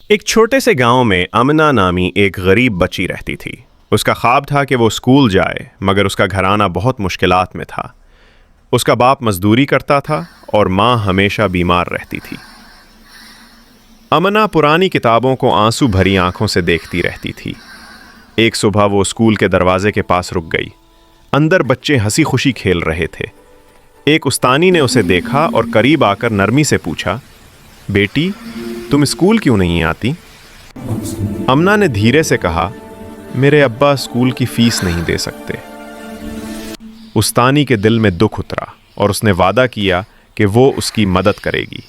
ایک چھوٹے سے گاؤں میں امنا نامی ایک غریب بچی رہتی تھی۔ اس کا خواب تھا کہ وہ اسکول جائے، مگر اس کا گھرانہ بہت مشکلات میں تھا۔ اس کا باپ مزدوری کرتا تھا اور ماں ہمیشہ بیمار رہتی تھی۔ امنا پرانی کتابوں کو آنسو بھری آنکھوں سے دیکھتی رہتی تھی۔ ایک صبح وہ اسکول کے دروازے کے پاس رک گئی۔ اندر بچے ہنسی خوشی کھیل رہے تھے۔ ایک استانی نے اسے دیکھا اور قریب آ کر نرمی سے پوچھا، بیٹی تم اسکول کیوں نہیں آتی؟ امنا نے دھیرے سے کہا، میرے ابا اسکول کی فیس نہیں دے سکتے۔ استانی کے دل میں دکھ اترا اور اس نے وعدہ کیا کہ وہ اس کی مدد کرے گی۔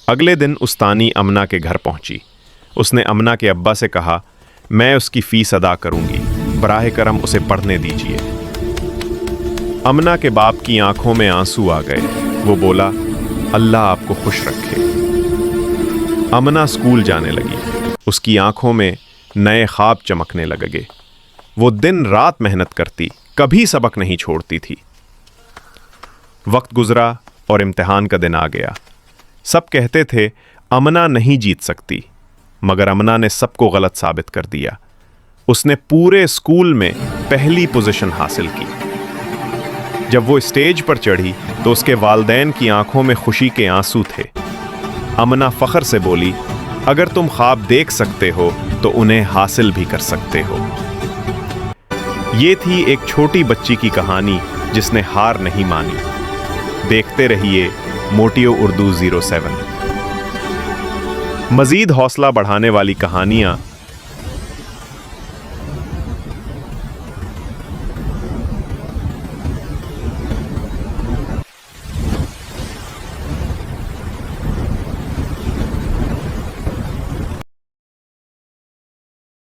اگلے دن استانی امنا کے گھر پہنچی۔ اس نے امنا کے ابا سے کہا، میں اس کی فیس ادا کروں گی، براہ کرم اسے پڑھنے دیجیے۔ امنا کے باپ کی آنکھوں میں آنسو آ گئے۔ وہ بولا، اللہ آپ کو خوش رکھے۔ امنا اسکول جانے لگی۔ اس کی آنکھوں میں نئے خواب چمکنے لگے۔ وہ دن رات محنت کرتی، کبھی سبق نہیں چھوڑتی تھی۔ وقت گزرا اور امتحان کا دن آ گیا۔ سب کہتے تھے امنا نہیں جیت سکتی، مگر امنا نے سب کو غلط ثابت کر دیا۔ اس نے پورے اسکول میں پہلی پوزیشن حاصل کی۔ جب وہ اسٹیج پر چڑھی تو اس کے والدین کی آنکھوں میں خوشی کے آنسو تھے۔ امنا فخر سے بولی، اگر تم خواب دیکھ سکتے ہو تو انہیں حاصل بھی کر سکتے ہو۔ یہ تھی ایک چھوٹی بچی کی کہانی جس نے ہار نہیں مانی۔ دیکھتے رہیے موٹیو اردو 07۔ مزید حوصلہ بڑھانے والی کہانیاں